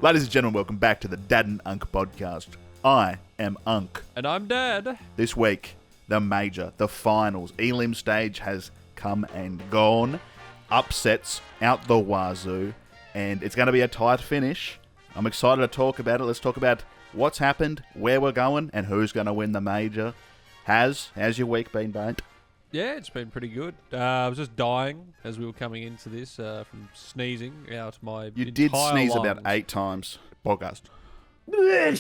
Ladies and gentlemen, welcome back to the Dad and Unk podcast. I am Unk. And I'm Dad. This week, the major, the finals. Elim stage has come and gone. Upsets out the wazoo. And it's going to be a tight finish. I'm excited to talk about it. Let's talk about what's happened, where we're going, and who's going to win the major. How's your week been, mate? Yeah, it's been pretty good. I was just dying as we were coming into this from sneezing out my You did sneeze lungs. about 8 times. Podcast. I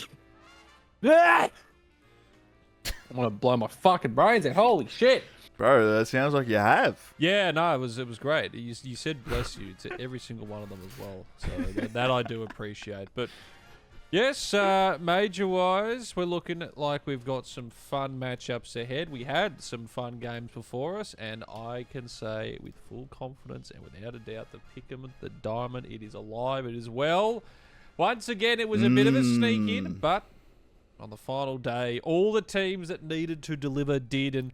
want to blow my fucking brains out. Holy shit. Bro, that sounds like you have. Yeah, no, it was great. You said bless you to every single one of them as well. So that I do appreciate. But yes, major-wise, we're looking at like we've got some fun matchups ahead. We had some fun games before us, and I can say with full confidence and without a doubt, the Pick'em, the Diamond, it is alive, it is well. Once again, it was a bit of a sneak in, but on the final day, all the teams that needed to deliver did, and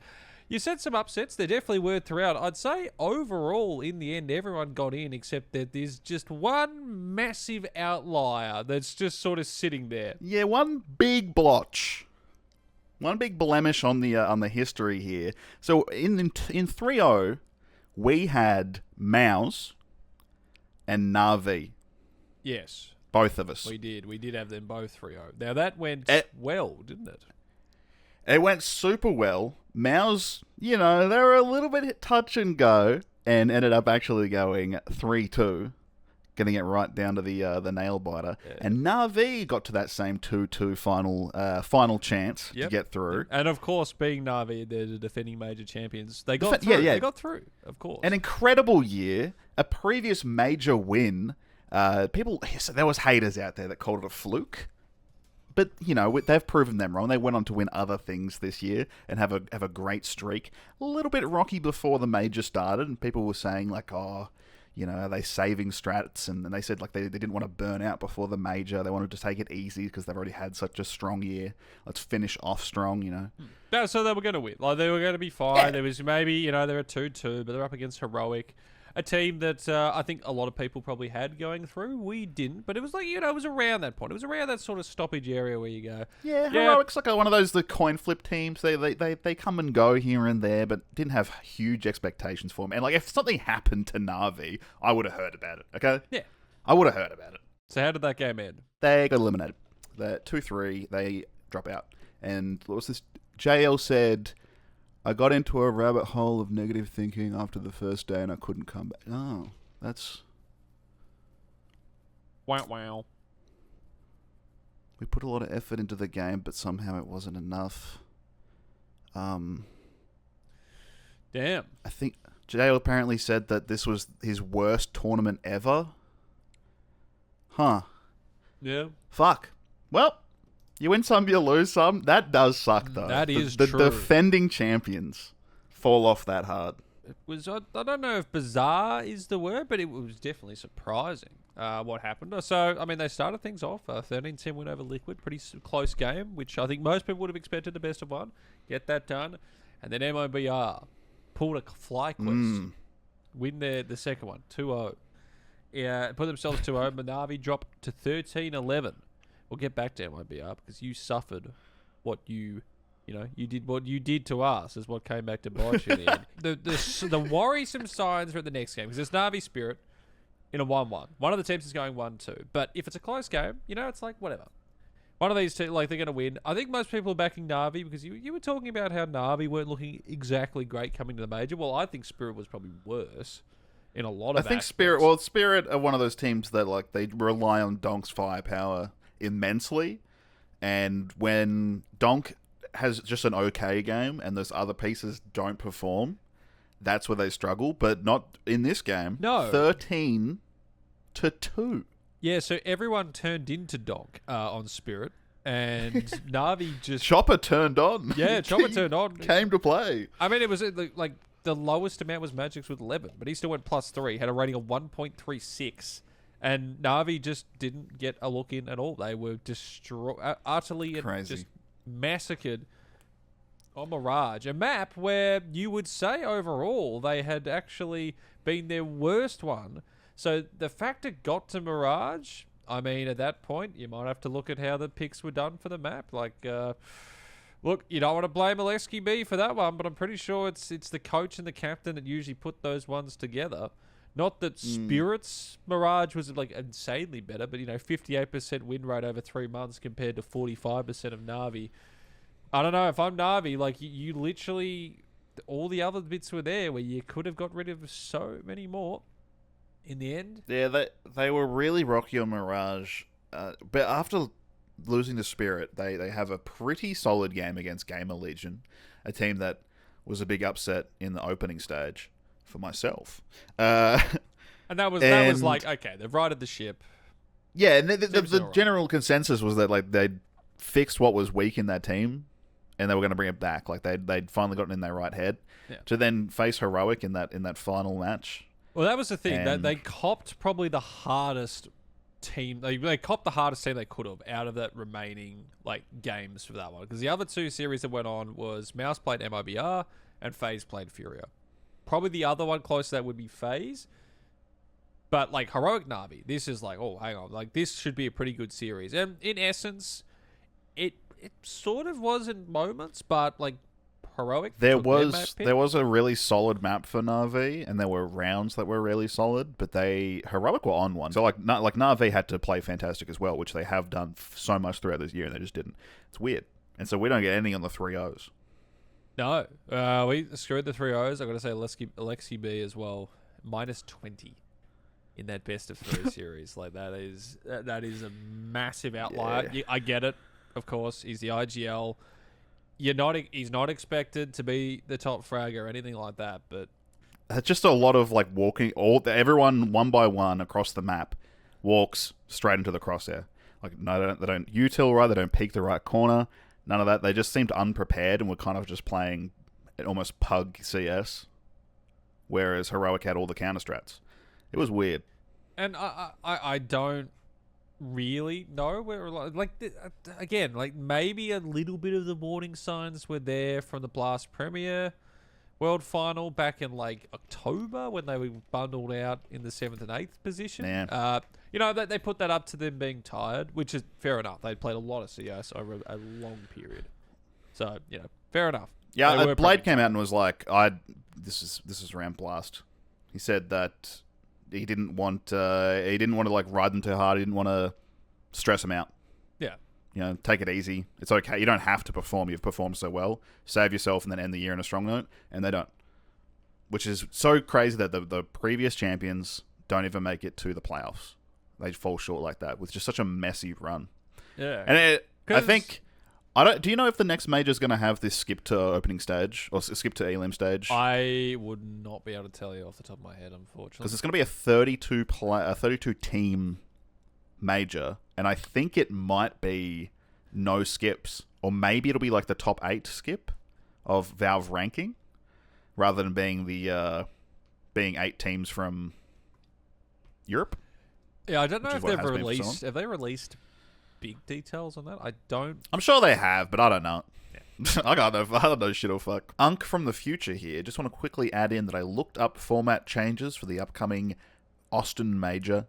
you said some upsets. There definitely were throughout. I'd say overall, in the end, everyone got in, except that there's just one massive outlier that's just sort of sitting there. Yeah, one big blotch. One big blemish on the history here. So in 3-0, we had Mouse and Navi. Yes, Both of us. we did. We did have them both 3-0. Now, that went well, didn't it? It went super well. Mouse, they were a little bit touch and go, and ended up actually going 3-2, getting it right down to the nail biter. Yeah. And Navi got to that same 2-2 final chance to get through. And of course, being Navi, they're the defending major champions. They got through. Yeah. They got through, of course. An incredible year, a previous major win. There was haters out there that called it a fluke. But, they've proven them wrong. They went on to win other things this year and have a great streak. A little bit rocky before the major started, and people were saying, like, are they saving strats? And they said, like, they didn't want to burn out before the major. They wanted to take it easy because they've already had such a strong year. Let's finish off strong, No, so they were going to win. Like, they were going to be fine. Yeah. There was maybe, they're a 2-2, but they're up against Heroic. A team that I think a lot of people probably had going through. We didn't, but it was like, it was around that point. It was around that sort of stoppage area where you go. Yeah, Heroic's like one of the coin flip teams. They come and go here and there, but didn't have huge expectations for them. And like, if something happened to Navi, I would have heard about it, okay? Yeah. I would have heard about it. So how did that game end? They got eliminated. They're 2-3, they drop out. And what was this? JL said, I got into a rabbit hole of negative thinking after the first day and I couldn't come back. Oh, that's... Wow. We put a lot of effort into the game, but somehow it wasn't enough. Damn. I think JL apparently said that this was his worst tournament ever. Huh. Yeah. Fuck. Well... You win some, you lose some. That does suck, though. That is true. The defending champions fall off that hard. It was, I don't know if bizarre is the word, but it was definitely surprising what happened. So, I mean, they started things off. 13-10 win over Liquid. Pretty close game, which I think most people would have expected the best of one. Get that done. And then MOBR pulled a fly quest. Win the second one, 2-0. Yeah, put themselves 2-0. Manavi dropped to 13-11. We'll get back to MIBR because you suffered what you did to us is what came back to bite you in the end. The worrisome signs are at the next game because it's Navi Spirit in a 1-1. One of the teams is going 1-2. But if it's a close game, it's like whatever. One of these two, like they're going to win. I think most people are backing Navi because you were talking about how Navi weren't looking exactly great coming to the major. Well, I think Spirit was probably worse in a lot of aspects. Spirit are one of those teams that like they rely on Donk's firepower immensely, and when Donk has just an okay game and those other pieces don't perform, that's where they struggle, but not in this game. No. 13-2. Yeah, so everyone turned into Donk on Spirit, and Navi just... Chopper turned on. Yeah, Chopper turned on. Came to play. I mean, it was like the lowest amount was Magic's with 11, but he still went +3, had a rating of 1.36. And Navi just didn't get a look in at all. They were utterly and just massacred on Mirage. A map where you would say overall they had actually been their worst one. So the fact it got to Mirage, I mean, at that point, you might have to look at how the picks were done for the map. Like, look, you don't want to blame Alexi B for that one, but I'm pretty sure it's the coach and the captain that usually put those ones together. Not that Spirit's Mirage was like insanely better, but 58% win rate over 3 months compared to 45% of Na'Vi. I don't know, if I'm Na'Vi, like you literally, all the other bits were there where you could have got rid of so many more in the end. Yeah, they were really rocky on Mirage, but after losing to Spirit, they have a pretty solid game against Gamer Legion, a team that was a big upset in the opening stage for myself. And that was like, okay, they've righted the ship. Yeah, and the general consensus was that like they'd fixed what was weak in that team, and they were going to bring it back. Like they'd finally gotten in their right head to then face Heroic in that final match. Well, that was the thing. They copped probably the hardest team. They copped the hardest team they could have out of that remaining like games for that one. Because the other two series that went on was Mouse played MIBR and FaZe played Furia. Probably the other one close to that would be FaZe. But like Heroic Na'Vi, this is like, oh, hang on. Like this should be a pretty good series. And in essence, it sort of was in moments, but like Heroic. There was a really solid map for Na'Vi, and there were rounds that were really solid, but Heroic were on one. So like Na'Vi had to play fantastic as well, which they have done so much throughout this year, and they just didn't. It's weird, and so we don't get anything on the 3-0s. No, we screwed the 3-0s. I got to say, Alexi B as well, -20 in that best of 3 series. Like that is a massive outlier. Yeah. I get it, of course. He's the IGL. He's not expected to be the top frag or anything like that, but it's just a lot of like walking. Everyone one by one across the map walks straight into the crosshair. Like no, they don't util right. They don't peek the right corner. None of that. They just seemed unprepared and were kind of just playing almost pug CS, whereas Heroic had all the counter strats. It was weird. And I don't really know where, like again, like maybe a little bit of the warning signs were there from the Blast Premier World Final back in like October when they were bundled out in the 7th and 8th position. Yeah. They put that up to them being tired, which is fair enough. They'd played a lot of CS over a long period, so fair enough. Yeah, Blade came out and was like, this is around Blast. He said that he didn't want to like ride them too hard. He didn't want to stress them out. Yeah. Take it easy. It's okay. You don't have to perform. You've performed so well. Save yourself and then end the year in a strong note. And they don't. Which is so crazy that the previous champions don't even make it to the playoffs. They fall short like that with just such a messy run. Yeah. And I think... do you know if the next major is going to have this skip to opening stage or skip to Elim stage? I would not be able to tell you off the top of my head, unfortunately. Because it's going to be a 32 team major, and I think it might be no skips, or maybe it'll be like the top 8 skip of Valve ranking, rather than being the being 8 teams from Europe. Yeah, I don't know if they've released. Have they released big details on that? I'm sure they have, but I don't know. Yeah. I don't know shit or fuck. Unk from the future here. Just want to quickly add in that I looked up format changes for the upcoming Austin Major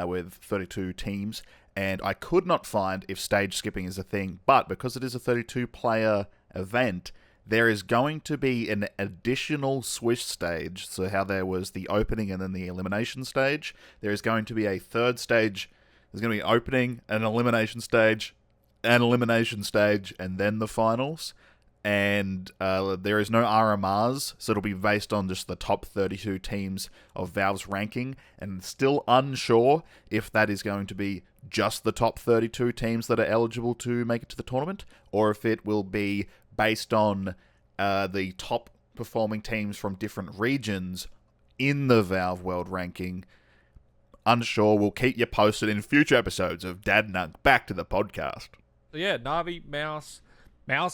with 32 teams, and I could not find if stage skipping is a thing, but because it is a 32-player event, there is going to be an additional Swish stage. So how there was the opening and then the elimination stage, there is going to be a third stage. There's going to be an opening, an elimination stage, and then the finals. And there is no RMRs, so it'll be based on just the top 32 teams of Valve's ranking. And still unsure if that is going to be just the top 32 teams that are eligible to make it to the tournament, or if it will be based on the top performing teams from different regions in the Valve World Ranking. Unsure. We'll keep you posted in future episodes of Dad Nug. Back to the podcast. Yeah, Na'Vi, Mouse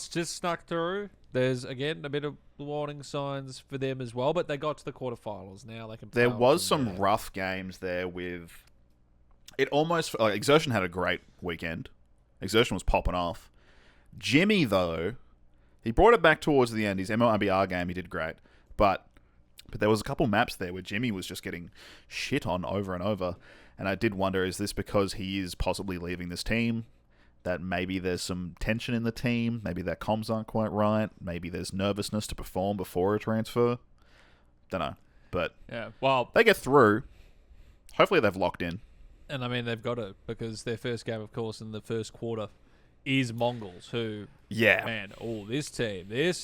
just snuck through. There's, again, a bit of warning signs for them as well, but they got to the quarterfinals. Now they can play. There was some rough games there with... It almost... Exertion had a great weekend. Exertion was popping off. Jimmy, though, he brought it back towards the end. His MLBR game, he did great. But But there was a couple maps there where Jimmy was just getting shit on over and over. And I did wonder, is this because he is possibly leaving this team? That maybe there's some tension in the team? Maybe their comms aren't quite right? Maybe there's nervousness to perform before a transfer? Don't know. But Yeah, well, they get through. Hopefully they've locked in. and I mean they've got to, because their first game, of course, in the first quarter is Mongols, who Yeah. man, this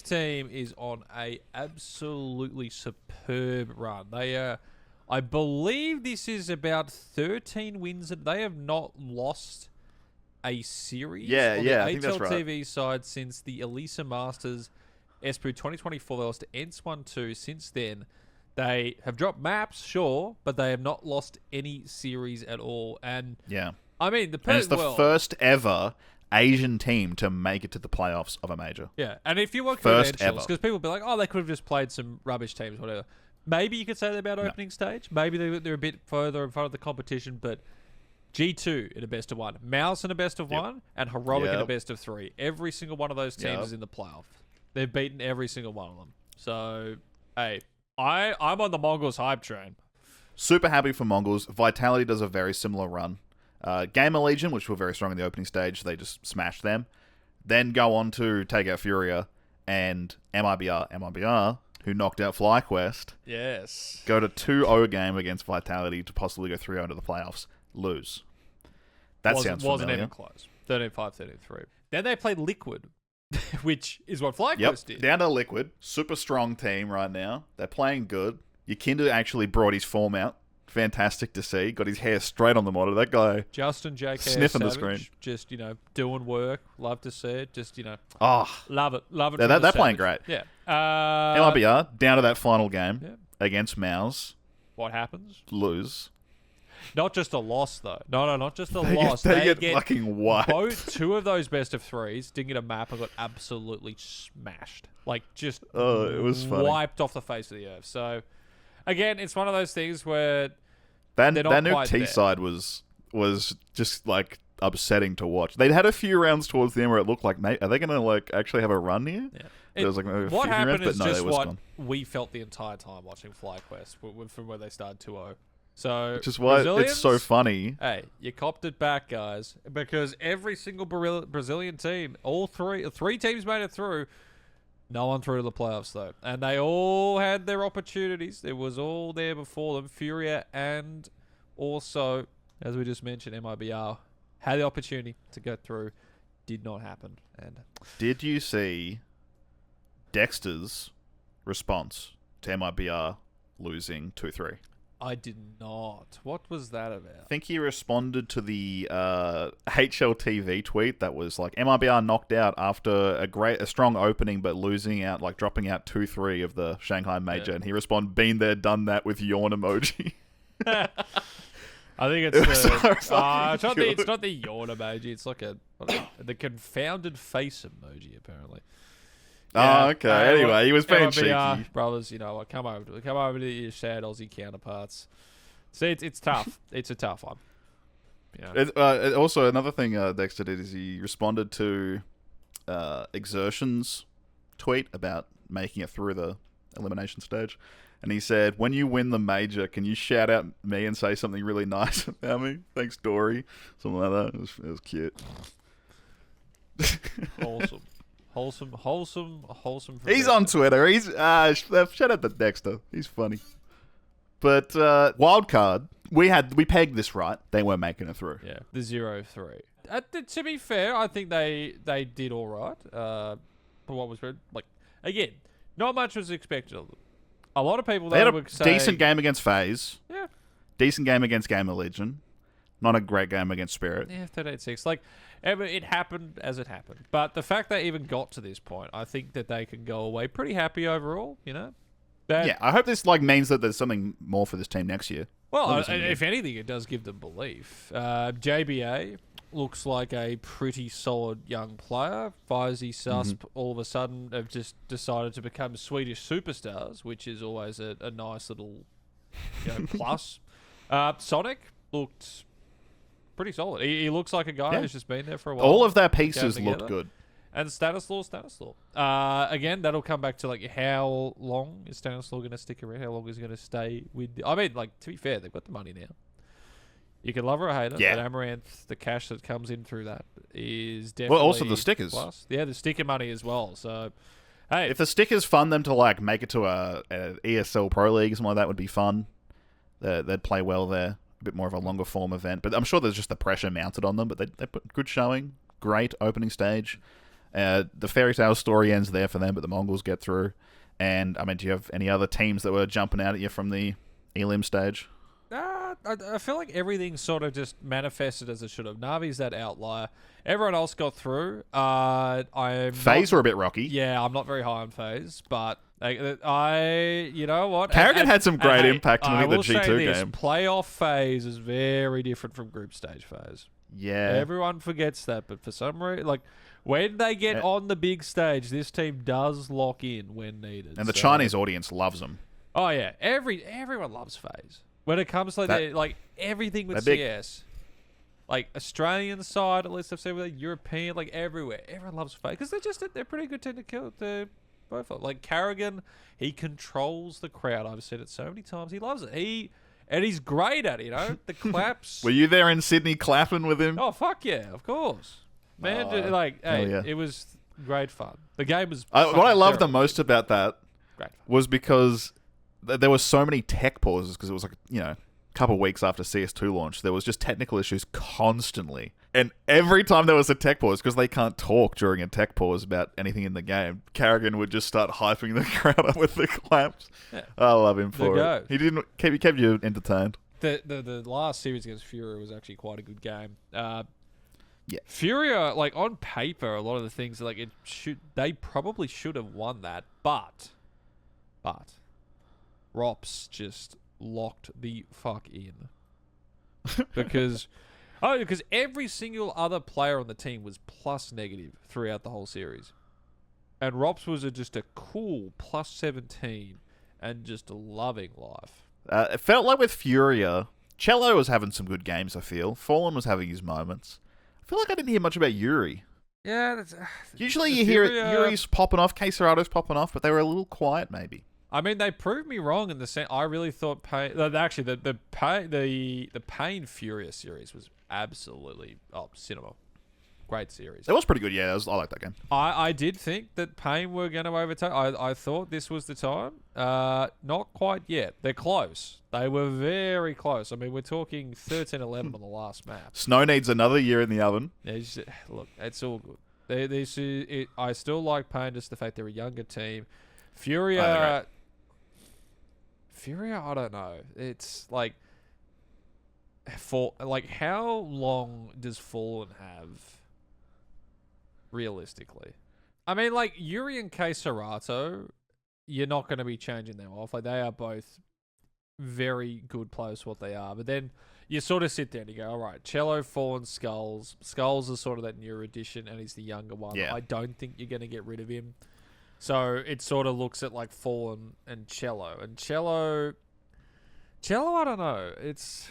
team is on a absolutely superb run. They I believe this is about 13 wins, and they have not lost a series Yeah, on yeah, the I think that's right. HLTV side since the Elisa Masters Espoo 2024. They lost to ENCE 1-2. Since then, they have dropped maps, sure, but they have not lost any series at all. And Yeah. I mean, And it's the first ever Asian team to make it to the playoffs of a major. Yeah, and if you want First credentials, ever. because people be like, oh, they could have just played some rubbish teams, whatever. Maybe you could say that about opening stage. Maybe they're a bit further in front of the competition, but G2 in a best of one, Mouse in a best of one, and Heroic in a Yep. best of three. Every single one of those teams Yep. is in the playoff. They've beaten every single one of them. So, hey, I'm on the Mongols hype train. Super happy for Mongols. Vitality does a very similar run. Gamer Legion, which were very strong in the opening stage, they just smashed them. Then go on to take out Furia and MIBR, who knocked out FlyQuest, Yes. go to 2-0 game against Vitality to possibly go 3-0 into the playoffs. Lose. That sounds Wasn't familiar. even close. 13-5, 13-3. Then they played Liquid, which is what FlyQuest Yep, did. down to Liquid. Super strong team right now. They're playing good. Yakinda actually brought his form out. Fantastic to see. Got his hair straight on the monitor. That guy. Justin JK Sniffing the Savage, screen. just doing work. Love to see it. Just Oh, love it. They're playing great. Yeah. MIBR, down to that final game Yeah. against Mouse. What happens? Lose. Not just a loss though. No, not just a They loss. get fucking wiped. Two of those best of threes didn't get a map and got absolutely smashed. Like just Oh, it was funny. wiped off the face of the earth. So again, it's one of those things where That they're not new quite T there. side was just like upsetting to watch. They'd had a few rounds towards the end where it looked like, mate, are they going to like actually have a run here? Yeah. There was like maybe a What few happened rounds, but is no, just they was what gone. we felt the entire time watching FlyQuest from where they started 2-0. So Which is why it's so Brazilians, funny. Hey, you copped it back, guys, because every single Brazilian team, all three teams made it through. No one through to the playoffs though, and they all had their opportunities. It was all there before them. Furia and also, as we just mentioned, MIBR had the opportunity to go through, did not happen. And Did you see Dexter's response to MIBR losing 2-3? I did not. What was that about? I think he responded to the HLTV tweet that was like MIBR knocked out after a strong opening, but losing out, like dropping out 2-3 of the Shanghai Major, Yeah. and he responded, "Been there, done that," with yawn emoji. I think It it's was so it's not fucking the yawn emoji. It's like the confounded face emoji apparently. Oh, okay. Anyway, he was being MIBR, cheeky. brothers. Come over to your sad Aussie counterparts. See, it's tough. It's a tough one. Also, another thing Dexter did is he responded to Exertion's tweet about making it through the elimination stage. And he said, "When you win the major, can you shout out me and say something really nice about me? Thanks, Dory." Something like that. It was cute. Wholesome. He's on Twitter. He's shout out to Dexter. He's funny. But wildcard, we pegged this right. They weren't making it through. Yeah, the 0-3. To be fair, I think they did all right. But what was like again, not much was expected of them. A lot of people They had a would say decent game against FaZe. Yeah. Decent game against Gamer Legion. Not a great game against Spirit. Yeah, 13-6. Like, it happened as it happened. But the fact they even got to this point, I think that they can go away pretty happy overall, Yeah, I hope this means that there's something more for this team next year. Well, if anything, it does give them belief. JBA looks like a pretty solid young player. Fizzy, Susp, all of a sudden have just decided to become Swedish superstars, which is always a nice little plus. Sonic looked pretty solid. He looks like a guy who's just been there for a while. All of their pieces looked together. good. And Stanislaw. Again, that'll come back to like how long is Stanislaw going to stick around? How long is he going to stay with? I mean, like to be fair, they've got the money now. You can love her or hate her, Yeah. but Amaranth, the cash that comes in through that is definitely Well, also the stickers. plus. Yeah, the sticker money as well. So, hey, If the stickers fund them to like make it to a ESL Pro League or something like that would be fun. They'd play well there. A bit more of a longer form event. But I'm sure there's just the pressure mounted on them. But they put good showing. Great opening stage. The fairy tale story ends there for them, but the Mongols get through. And, I mean, do you have any other teams that were jumping out at you from the Elim stage? I feel like everything sort of just manifested as it should have. Navi's that outlier. Everyone else got through. FaZe were a bit rocky. Yeah, I'm not very high on FaZe, but you know what? Kerrigan had some great impact in I the will say G2 this, game. Playoff FaZe is very different from group stage FaZe. Yeah. Everyone forgets that, but for some reason, like when they get on the big stage, this team does lock in when needed. And the Chinese audience loves them. Oh yeah, everyone loves FaZe. When it comes to like everything with CS, like Australian side, at least I've seen with it, European, like everywhere, everyone loves FaZe because they're pretty good team to kill. They're both like Kerrigan, he controls the crowd. I've said it so many times. He loves it. He's great at it. You know, the claps. Were you there in Sydney clapping with him? Oh fuck yeah, of course, man. It was great fun. The game was. What I loved the terrible. most about that Great fun. was because there were so many tech pauses because it was like, a couple of weeks after CS2 launch, there was just technical issues constantly. And every time there was a tech pause, because they can't talk during a tech pause about anything in the game, Kerrigan would just start hyping the crowd up with the claps. Yeah. I love him for There it. He kept you entertained. The last series against Furia was actually quite a good game. Yeah. Furia, like on paper, a lot of the things like they probably should have won that, but Rops just locked the fuck in because every single other player on the team was plus negative throughout the whole series, and Rops was just a cool plus 17 and just loving life. It felt like with Furia, Cello was having some good games, I feel. Fallen was having his moments. I feel like I didn't hear much about Yuri. Yeah, Usually you hear Yuri's popping off, Quesarado's popping off, but they were a little quiet maybe. I mean, they proved me wrong in the sense. I really thought Actually, the Pain Furious series was absolutely cinema. Great series. It was pretty good, yeah. I like that game. I did think that Pain were going to overtake. I thought this was the time. Not quite yet. They're close. They were very close. I mean, we're talking 13-11 on the last map. Snow needs another year in the oven. Yeah, look, it's all good. I still like Pain, just the fact they're a younger team. Furia, I don't know. It's like how long does Fallen have realistically? I mean, like Yuri and Quesarato, you're not going to be changing them off. Like they are both very good players for what they are. But then you sort of sit there and you go, all right, Cello, Fallen, Skulls. Skulls is sort of that newer addition, and he's the younger one. Yeah. I don't think you're going to get rid of him. So it sort of looks at like Fallen and Cello. And Cello, I don't know. It's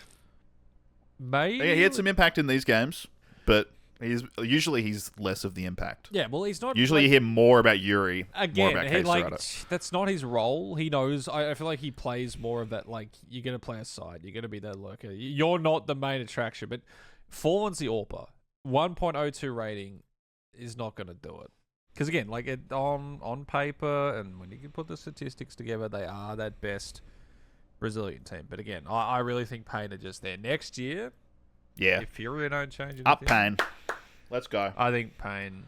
maybe... Yeah, he had some impact in these games, but usually he's less of the impact. Yeah, well, he's not... Usually you hear more about Yuri, Again, more about he, Quesarado. that's not his role. He knows... I feel like he plays more of that, like, you're going to play a side. You're going to be that lurker. You're not the main attraction, but Fallen's the AWPer. 1.02 rating is not going to do it. Because again, like on paper, and when you can put the statistics together, they are that best Brazilian team. But again, I really think Pain are just there. Next year, Yeah. if Furia don't change anything, Up Pain. Let's go. I think Pain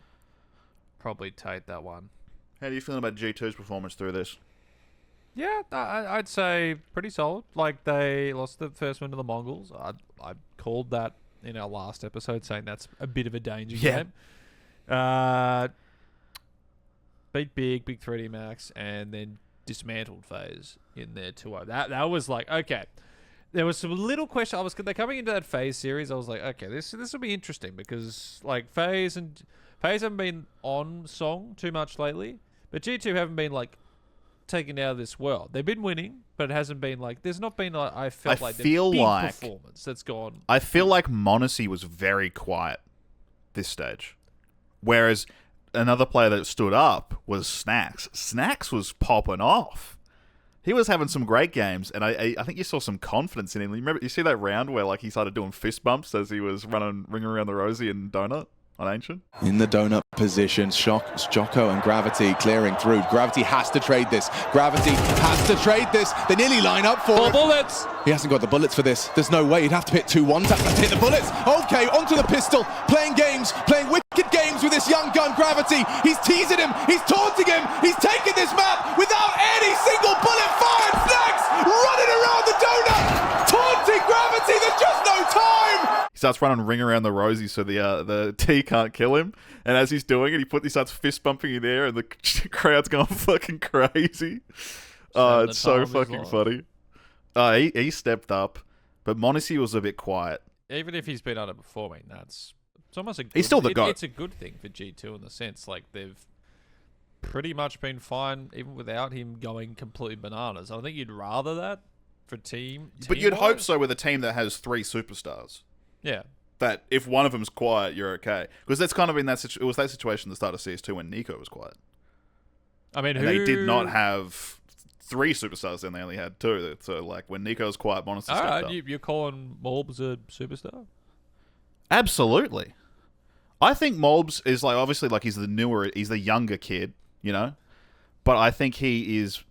probably take that one. How do you feel about G2's performance through this? Yeah, I'd say pretty solid. Like they lost the first win to the Mongols. I called that in our last episode, saying that's a bit of a danger game. Beat Big 3D Max, and then dismantled FaZe in their 2-0. That was like, okay. There was some little question. They're coming into that FaZe series. I was like, okay, this will be interesting because like FaZe haven't been on song too much lately, but G2 haven't been like taken out of this world. They've been winning, but it hasn't been like there's not been like I feel like the big performance that's gone. I feel like Monacy was very quiet this stage, whereas another player that stood up was Snacks. Snacks was popping off. He was having some great games, and I think you saw some confidence in him. You see that round where like he started doing fist bumps as he was ringing around the Rosie and Donut on Ancient? In the donut position, Jocko and Gravity clearing through. Gravity has to trade this. Gravity has to trade this. They nearly line up for it. Bullets! He hasn't got the bullets for this. There's no way. He'd have to hit 2 1 taps to hit the bullets. Okay, onto the pistol. Playing games. Playing wicked games with this young gun, Gravity. He's teasing him. He's taunting him. He's taking this map without any single bullet fired. Snacks running around the donut. Taunting Gravity. There's just no time. He starts running ring around the Rosie so the T can't kill him. And as he's doing it, he starts fist bumping in the air, and the crowd's going fucking crazy. Oh, it's so fucking funny. He stepped up, but Monacy was a bit quiet. Even if he's been underperforming, it's almost a good, he's still the GOAT. It's a good thing for G2 in the sense like they've pretty much been fine even without him going completely bananas. I think you'd rather that for team. But you'd hope so with a team that has 3 superstars. Yeah. That if one of them's quiet, you're okay. Because that's kind of been it was that situation at the start of CS2 when Nico was quiet. I mean, they did not have 3 superstars, then they only had 2. So, like, when Nico's quiet, Monacy stepped up. You're calling Morbs a superstar? Absolutely. I think Morbs is, like, obviously, like, he's the younger kid, you know? But I think he is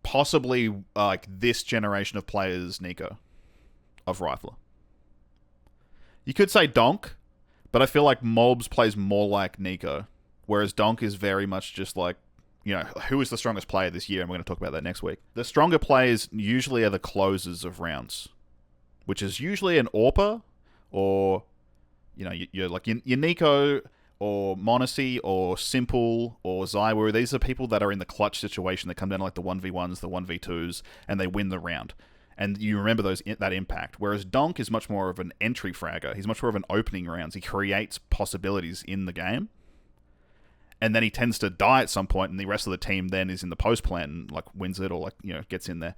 possibly, like, this generation of players, Nico, of Rifler. You could say Donk, but I feel like Morbs plays more like Nico, whereas Donk is very much just like, you know, who is the strongest player this year, and we're going to talk about that next week. The stronger players usually are the closers of rounds, which is usually an AWPer, or, you know, you're like your Nico, or Monacy, or Simple, or Zywu. These are people that are in the clutch situation that come down to like the 1v1s, the 1v2s, and they win the round. And you remember that impact. Whereas Donk is much more of an entry fragger. He's much more of an opening rounds. He creates possibilities in the game. And then he tends to die at some point, and the rest of the team then is in the post plan and like wins it or like, you know, gets in there.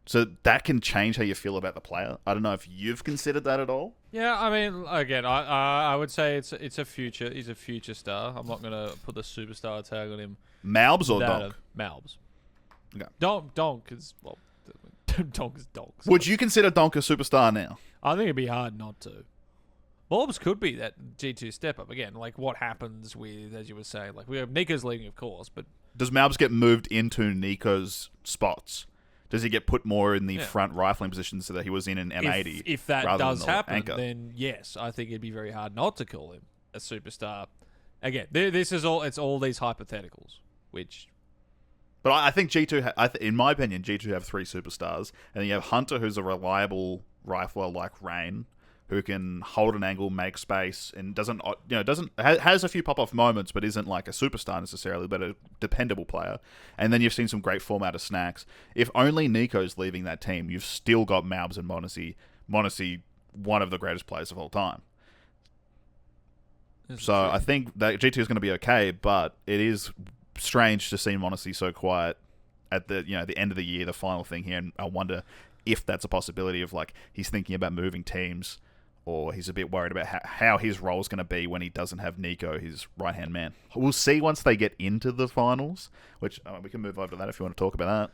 So that can change how you feel about the player. I don't know if you've considered that at all. Yeah, I mean, again, I would say it's a future. He's a future star. I'm not gonna put the superstar tag on him. Malbs or Donk? Malbs. Okay. Donk is Donk is Donk. Would you consider Donk a superstar now? I think it'd be hard not to. Morbs could be that G2 step up again. Like what happens with, as you were saying, like we have Nico's leading, of course, but does Malbs get moved into Nico's spots? Does he get put more in the front rifling position so that he was in an M80? If that does happen, anchor? Then yes, I think it'd be very hard not to call him a superstar. Again, this is all. It's all these hypotheticals, which. But I think G2, in my opinion, G2 have 3 superstars, and you have Hunter, who's a reliable rifler like Rain, who can hold an angle, make space, and has a few pop-off moments, but isn't like a superstar necessarily, but a dependable player. And then you've seen some great form out of Snacks. If only Nico's leaving that team, you've still got Malbs and Monacy. Monacy, one of the greatest players of all time. So I think that G2 is going to be okay, but it is strange to see Monacy so quiet at the end of the year, the final thing here, and I wonder if that's a possibility of like he's thinking about moving teams, or he's a bit worried about how his role is going to be when he doesn't have Nico, his right-hand man. We'll see once they get into the finals, which we can move over to that if you want to talk about that.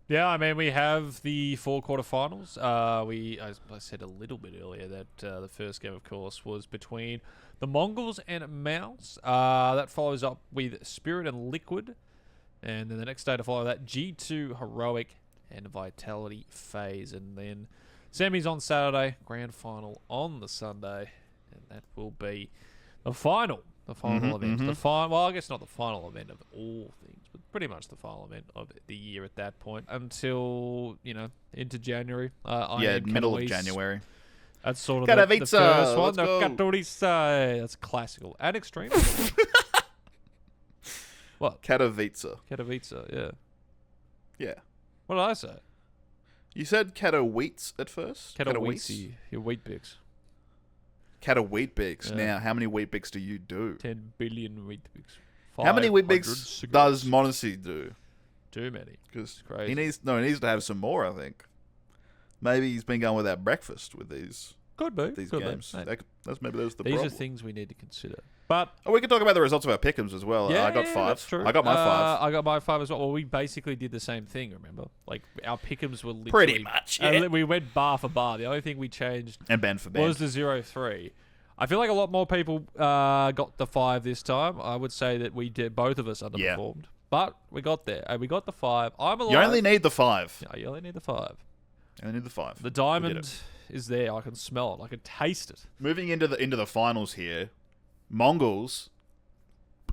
Yeah, I mean, we have the 4 quarterfinals. I said a little bit earlier that the first game, of course, was between the Mongols and Mouse. That follows up with Spirit and Liquid. And then the next day to follow that, G2, Heroic, and Vitality FaZe. And then semis on Saturday, grand final on the Sunday. And that will be the final. The final event. Well, I guess not the final event of all things, but pretty much the final event of the year at that point until, into January. Middle of January. That's sort of the first one. Katowice. That's classical. And extreme. What? Katowice, yeah. Yeah. What did I say? You said Katowice at first? Katowice. Your wheat picks. Wheat-Bix. Yeah. Now, how many Wheat-Bix do you do? 10 billion Wheat-Bix. How many Wheat-Bix does Monacy do? Too many. Because crazy. he needs to have some more, I think. Maybe he's been going without breakfast with these Could be. these could be. games. Maybe. That's maybe those the These problem. are things we need to consider. But Oh, we can talk about the results of our pick'ems as well. yeah, I got 5. That's true. I got my 5. I got my 5 as well. Well, we basically did the same thing. Remember, like our pick'ems were literally Pretty much, yeah. we went bar for bar. The only thing we changed And Ben for Ben. was the 0-3. I feel like a lot more people got the 5 this time. I would say that we did. Both of us underperformed, but we got there. And we got the 5. I'm alive. You only need the 5. Yeah, you only need the 5. You only need the 5. The We did diamond it. is there. I can smell it. I can taste it. Moving into the finals here, Mongols,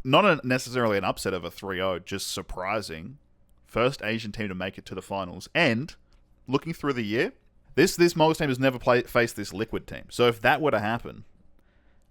not necessarily an upset of a 3-0, just surprising. First Asian team to make it to the finals. And looking through the year, this Mongols team has never faced this Liquid team. So if that were to happen,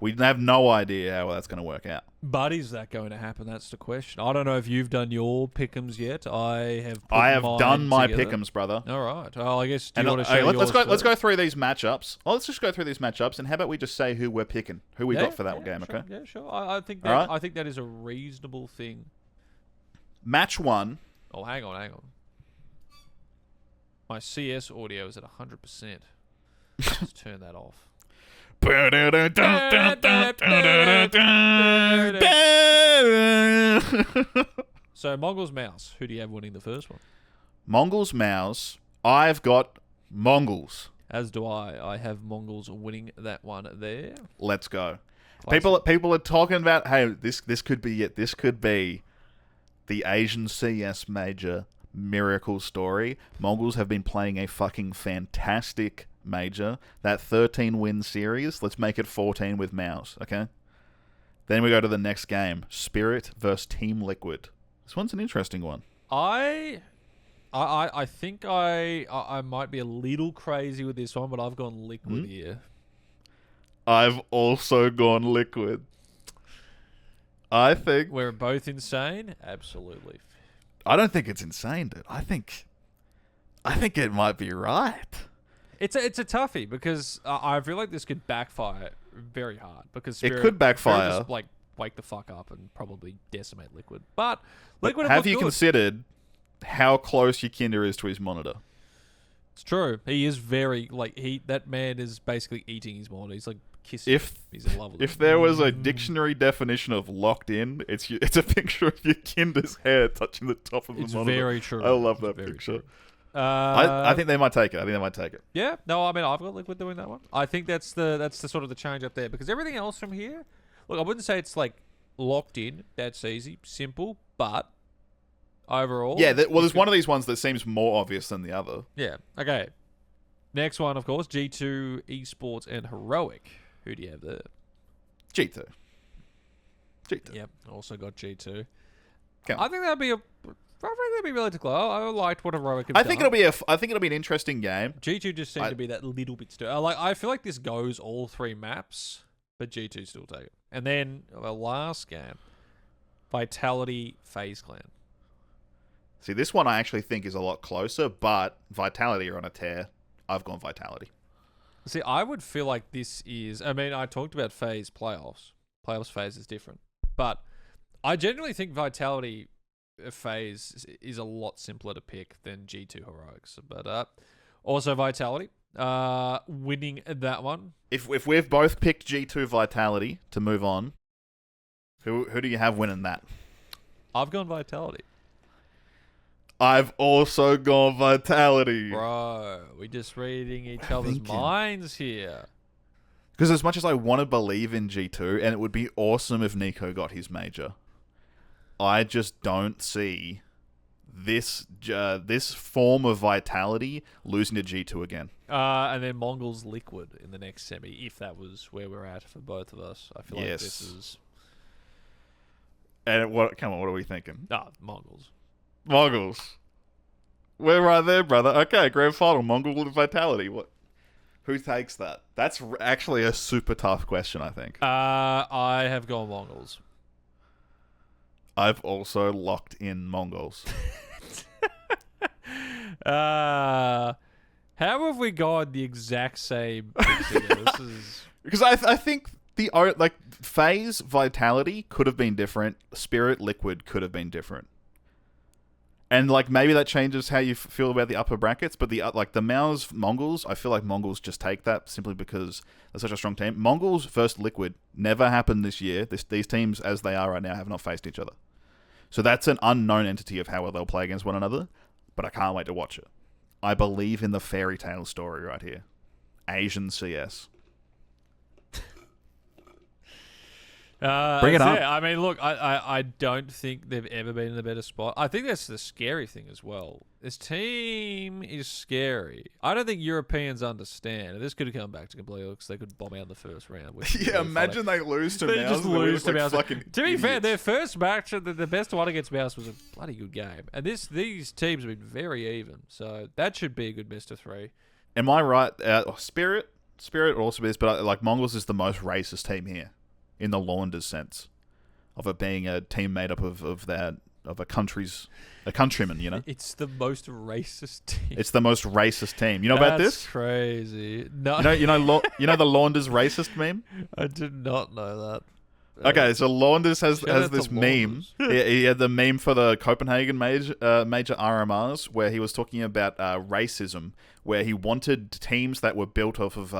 we have no idea how that's going to work out. But is that going to happen? That's the question. I don't know if you've done your pick'ems yet. I have. Put I have mine done my together. pick'ems, brother. All right. Well, I guess. Do And you want to show let's yours go first? through these matchups. Oh, let's just go through these matchups, and how about we just say who we're picking, who we got for that game? Sure. Okay. Yeah, sure. I think All that. right. I think that is a reasonable thing. Match 1. Oh, hang on. My CS audio is at 100%. Let's turn that off. So Mongols Mouse. Who do you have winning the first one? Mongols Mouse. I've got Mongols. As do I. I have Mongols winning that one there. Let's go. Classic. People are talking about, hey, this could be it. This could be the Asian CS major miracle story. Mongols have been playing a fucking fantastic major. That 13-win series, let's make it 14 with Mouse, okay? Then we go to the next game. Spirit versus Team Liquid. This one's an interesting one. I think I might be a little crazy with this one, but I've gone Liquid here. I've also gone Liquid. I think... We're both insane? Absolutely. I don't think it's insane, dude. I think it might be right. It's a toughie because I feel like this could backfire very hard because It Spirit, could backfire. Spirit just, like wake the fuck up and probably decimate Liquid. But Liquid Have you good. considered how close Yakinda is to his monitor? It's true. He is very that man is basically eating his monitor. He's like kissing. He's in love with If it. there was a dictionary definition of locked in, it's a picture of Yakinda's hair touching the top of the It's monitor. very true. I love It's that very picture. true. I think they might take it. Yeah, no, I mean I've got Liquid doing that one. I think that's the sort of the change up there because everything else from here, look, I wouldn't say it's like locked in. That's easy, simple, but overall, Yeah, there's one of these ones that seems more obvious than the other. Yeah. Okay. Next one, of course, G2 Esports and Heroic. Who do you have there? G2. Yep. Also got G2. Come on. I think that'd be really close. I liked what Heroic have I think done. it'll be an interesting game. G2 just seemed to be that little bit still. I feel like this goes all 3 maps, but G2 still take it. And then the last game, Vitality FaZe Clan. See, this one I actually think is a lot closer, but Vitality are on a tear. I've gone Vitality. See, I would feel like this is... I mean, I talked about FaZe playoffs. Playoffs FaZe is different. But I genuinely think Vitality FaZe is a lot simpler to pick than G2 Heroics. But also Vitality winning that one. If we've both picked G2 Vitality to move on, who do you have winning that? I've gone Vitality. I've also gone Vitality. Bro, we're just reading each other's thinking. minds here. Because as much as I want to believe in G2, and it would be awesome if Nico got his major, I just don't see this form of Vitality losing to G2 again. And then Mongols Liquid in the next semi, if that was where we're at for both of us. I feel like Yes. this is... And come on, what are we thinking? Mongols. Mongols. We're right there, brother. Okay, grand final, Mongol with Vitality. Who takes that? That's actually a super tough question, I think. I have gone Mongols. I've also locked in Mongols. How have we gone the exact same picks here? This is... Because I think FaZe Vitality could have been different. Spirit Liquid could have been different. And like maybe that changes how you feel about the upper brackets, but the Maus Mongols, I feel like Mongols just take that simply because they're such a strong team. Mongols versus Liquid never happened this year. These teams, as they are right now, have not faced each other. So that's an unknown entity of how well they'll play against one another, but I can't wait to watch it. I believe in the fairy tale story right here. Asian CS. Bring it on. I mean, look, I don't think they've ever been in a better spot. I think that's the scary thing as well. This team is scary. I don't think Europeans understand. This could have come back to completely because they could bomb out in the first round. Yeah, imagine they lose to Mouse. They just lose to Mouse. To be fair, idiots. their first match, the best one against Mouse, was a bloody good game. And these teams have been very even. So that should be a good best of 3. Am I right? Spirit also is, but like Mongols is the most racist team here. In the Launders sense, of it being a team made up of a countryman, you know. It's the most racist team. It's the most racist team. You know about this? That's crazy. No, you know the Launders racist meme. I did not know that. Okay, so Launders has Shout out this to meme. Launders. He had the meme for the Copenhagen major RMRs where he was talking about racism, where he wanted teams that were built off of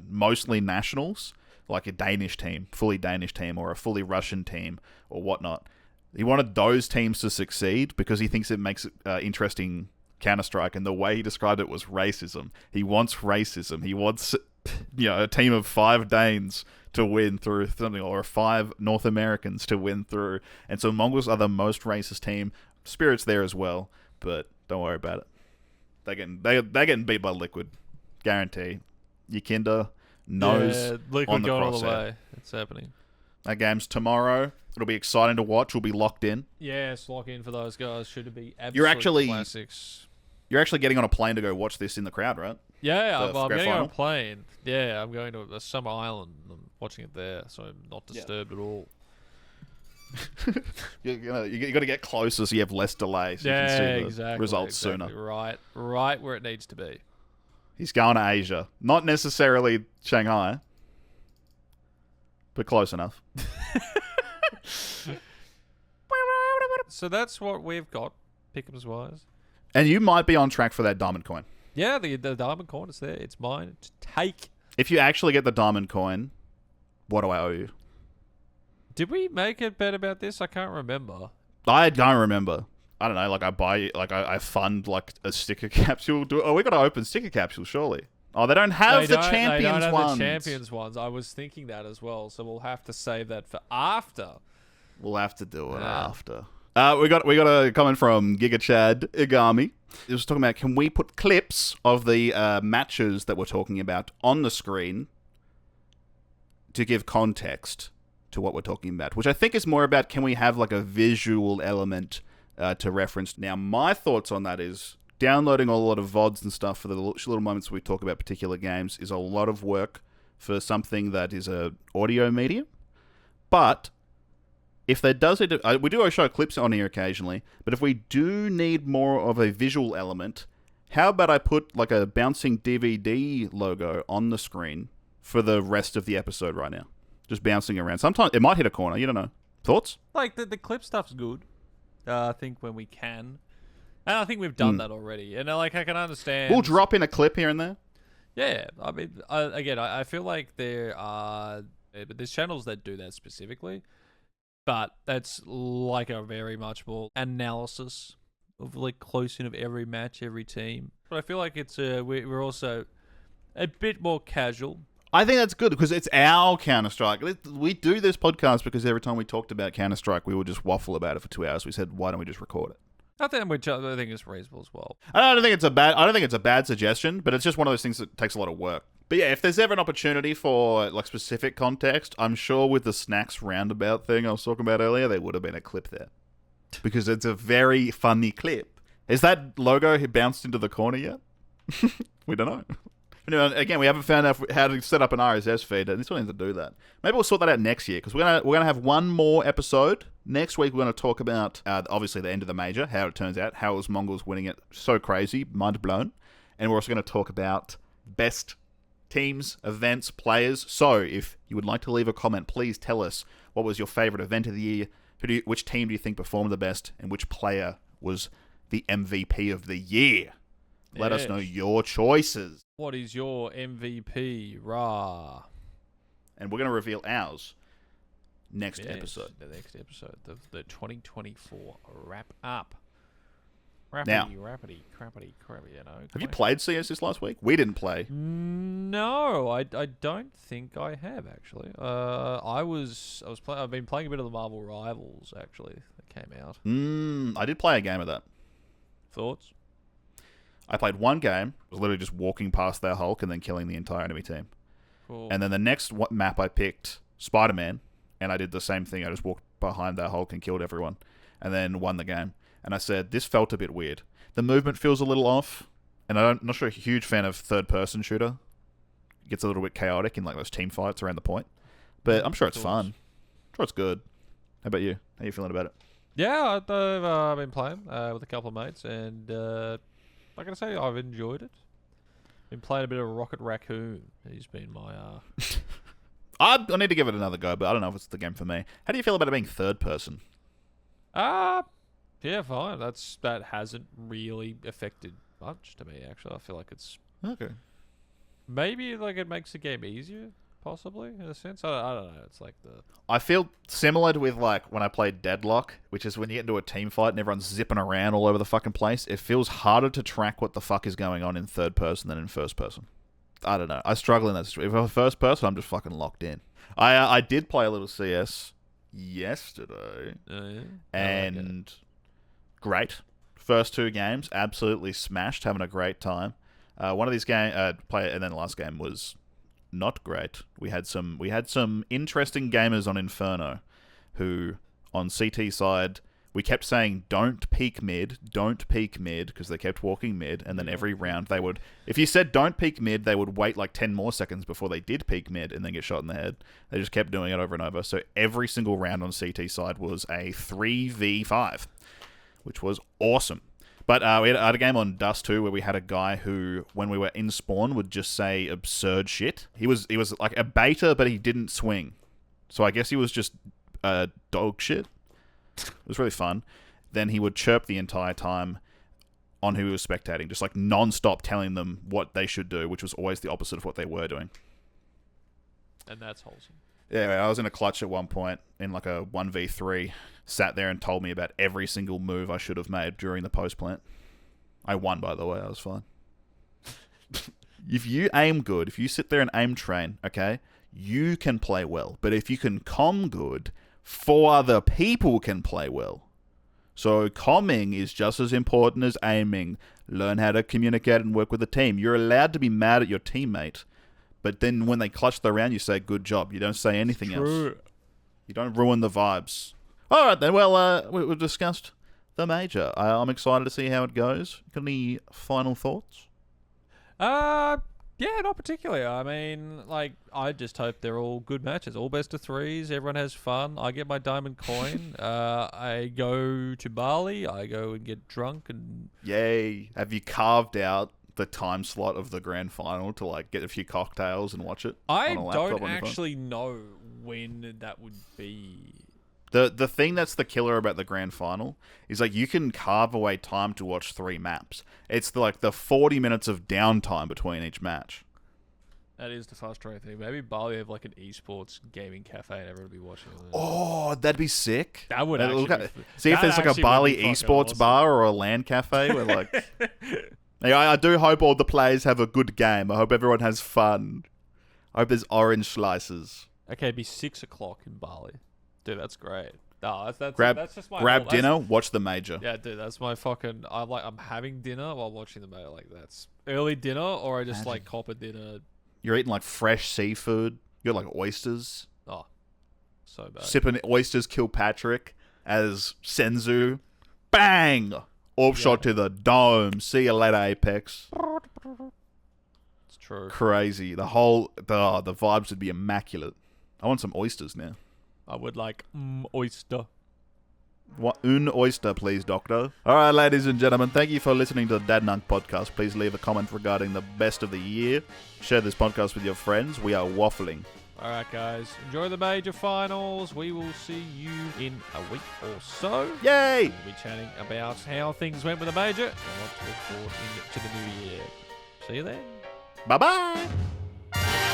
mostly nationals. Like a Danish team, fully Danish team, or a fully Russian team, or whatnot. He wanted those teams to succeed because he thinks it makes interesting Counter-Strike, and the way he described it was racism. He wants racism. He wants, a team of 5 Danes to win through something, or 5 North Americans to win through. And so Mongols are the most racist team. Spirit's there as well, but don't worry about it. They're getting beat by Liquid, guarantee. Yakinda knows Liquid on the going all the crosshair. way. It's happening. That game's tomorrow. It'll be exciting to watch. We'll be locked in. Yes, lock in for those guys. Should be absolute You're actually- classics. You're actually getting on a plane to go watch this in the crowd, right? Yeah, The I'm grand getting on final? a plane. Yeah, I'm going to some island. I'm watching it there, so I'm not disturbed at all. You got to get closer so you have less delay, so you can see the exactly. results exactly. sooner. Right where it needs to be. He's going to Asia, not necessarily Shanghai, but close enough. So that's what we've got, pick'ems wise. And you might be on track for that diamond coin. Yeah, the diamond coin is there. It's mine to take. If you actually get the diamond coin, what do I owe you? Did we make a bet about this? I can't remember. I don't remember. I don't know. Like I fund like a sticker capsule. We got to open sticker capsules, surely. Oh, they don't have the champions They don't have ones. the champions ones. I was thinking that as well. So we'll have to save that for after. We'll have to do it Yeah. after. We got a comment from Giga Chad Igami. It was talking about, can we put clips of the matches that we're talking about on the screen to give context to what we're talking about, which I think is more about, can we have like a visual element to reference. Now, my thoughts on that is downloading a lot of VODs and stuff for the little moments we talk about particular games is a lot of work for something that is a audio medium. But if there does it, we do show clips on here occasionally, but if we do need more of a visual element, how about I put like a bouncing DVD logo on the screen for the rest of the episode right now? Just bouncing around. Sometimes it might hit a corner, you don't know. Thoughts? Like the clip stuff's good. I think when we can. And I think we've done that already. And like I can understand. We'll drop in a clip here and there. Yeah, I mean, I feel like there's channels that do that specifically, but that's like a very much more analysis of like close in of every match, every team. But I feel like it's we're also a bit more casual. I think that's good because it's our Counter-Strike. We do this podcast because every time we talked about Counter-Strike, we would just waffle about it for 2 hours. We said, why don't we just record it? I think it's reasonable as well. I don't think it's a bad suggestion, but it's just one of those things that takes a lot of work. But yeah, if there's ever an opportunity for like specific context, I'm sure with the snacks roundabout thing I was talking about earlier, there would have been a clip there. Because it's a very funny clip. Is that logo bounced into the corner yet? We don't know. Again, we haven't found out how to set up an RSS feed, and it's still need to do that. Maybe we'll sort that out next year, because we're gonna have one more episode. Next week, we're going to talk about, obviously, the end of the major, how it turns out, how it was Mongols winning it so crazy, mind blown. And we're also going to talk about best teams, events, players. So, if you would like to leave a comment, please tell us what was your favorite event of the year, which team do you think performed the best, and which player was the MVP of the year? Let us know Yes. your choices. What is your MVP? Rah. And we're going to reveal ours next Yes, episode. The next episode. The 2024 wrap up. Now- Rappity, crappity, you know. Have you played CS this last week? We didn't play. No, I don't think I have actually. I've been playing a bit of the Marvel Rivals actually that came out. I did play a game of that. Thoughts? I played one game. It was literally just walking past their Hulk and then killing the entire enemy team. Cool. And then the next map I picked, Spider-Man, and I did the same thing. I just walked behind that Hulk and killed everyone, and then won the game. And I said, this felt a bit weird. The movement feels a little off, and I'm not sure a huge fan of third-person shooter. It gets a little bit chaotic in like those team fights around the point. But I'm sure it's fun. I'm sure it's good. How about you? How are you feeling about it? Yeah, I've been playing with a couple of mates, and like I say, I've enjoyed it. Been playing a bit of Rocket Raccoon. He's been my I need to give it another go, but I don't know if it's the game for me. How do you feel about it being third-person? Yeah, fine. That hasn't really affected much to me. Actually, I feel like it's Okay. maybe like it makes the game easier, possibly in a sense. I don't know. It's like I feel similar to with like when I played Deadlock, which is when you get into a team fight and everyone's zipping around all over the fucking place. It feels harder to track what the fuck is going on in third person than in first person. I don't know. I struggle in that situation. If I'm first person, I'm just fucking locked in. I did play a little CS yesterday, yeah. and great. First two games, absolutely smashed, having a great time. One of these games, and then the last game was not great. We had some interesting gamers on Inferno, who on CT side we kept saying don't peek mid, because they kept walking mid, and then every round they would, if you said don't peek mid, they would wait like 10 more seconds before they did peek mid and then get shot in the head. They just kept doing it over and over. So every single round on CT side was a 3v5, which was awesome. But we had a game on Dust 2 where we had a guy who, when we were in spawn, would just say absurd shit. He was like a beta, but he didn't swing. So I guess he was just dog shit. It was really fun. Then he would chirp the entire time on who he was spectating, just like non-stop telling them what they should do, which was always the opposite of what they were doing. And that's wholesome. Yeah, I was in a clutch at one point in like a 1v3, sat there and told me about every single move I should have made during the post plant. I won, by the way. I was fine. If you aim good, if you sit there and aim train, okay, you can play well. But if you can comm good, 4 other people can play well. So comming is just as important as aiming. Learn how to communicate and work with a team. You're allowed to be mad at your teammate, but then when they clutch the round, you say, good job. You don't say anything else. You don't ruin the vibes. All right, then. Well, we've discussed the major. I'm excited to see how it goes. Got any final thoughts? Yeah, not particularly. I mean, like, I just hope they're all good matches, all best of threes. Everyone has fun. I get my diamond coin. I go to Bali. I go and get drunk and Yay! Have you carved out the time slot of the grand final to like get a few cocktails and watch it? I on a laptop don't on your phone? actually know when that would be. The thing that's the killer about the grand final is like you can carve away time to watch 3 maps. It's like the 40 minutes of downtime between each match. That is the frustrating thing. Maybe Bali have like an esports gaming cafe and everyone would be watching it. Oh, that'd be sick. That would Look actually at- be- see if that there's like a actually would Bali be fucking esports awesome. bar or a LAN cafe where like. Yeah, I do hope all the players have a good game. I hope everyone has fun. I hope there's orange slices. Okay, it'd be 6 o'clock in Bali. Dude, that's great. No, that's Grab just my grab whole- that's- dinner, watch the major. Yeah, dude, that's my fucking. I'm having dinner while watching the mail. Like that's early dinner, or I just like cop a dinner. You're eating like fresh seafood. You got like oysters. Oh, so bad. Sipping oysters Kilpatrick as Senzu. Bang! Orb shot to the dome. See you later, Apex. It's true. Crazy. The vibes would be immaculate. I want some oysters now. I would like oyster. What, un oyster, please, doctor. All right, ladies and gentlemen, thank you for listening to the Dad Nunk podcast. Please leave a comment regarding the best of the year. Share this podcast with your friends. We are waffling. All right, guys. Enjoy the major finals. We will see you in a week or so. Yay! We'll be chatting about how things went with the major and what to look forward into the new year. See you then. Bye-bye!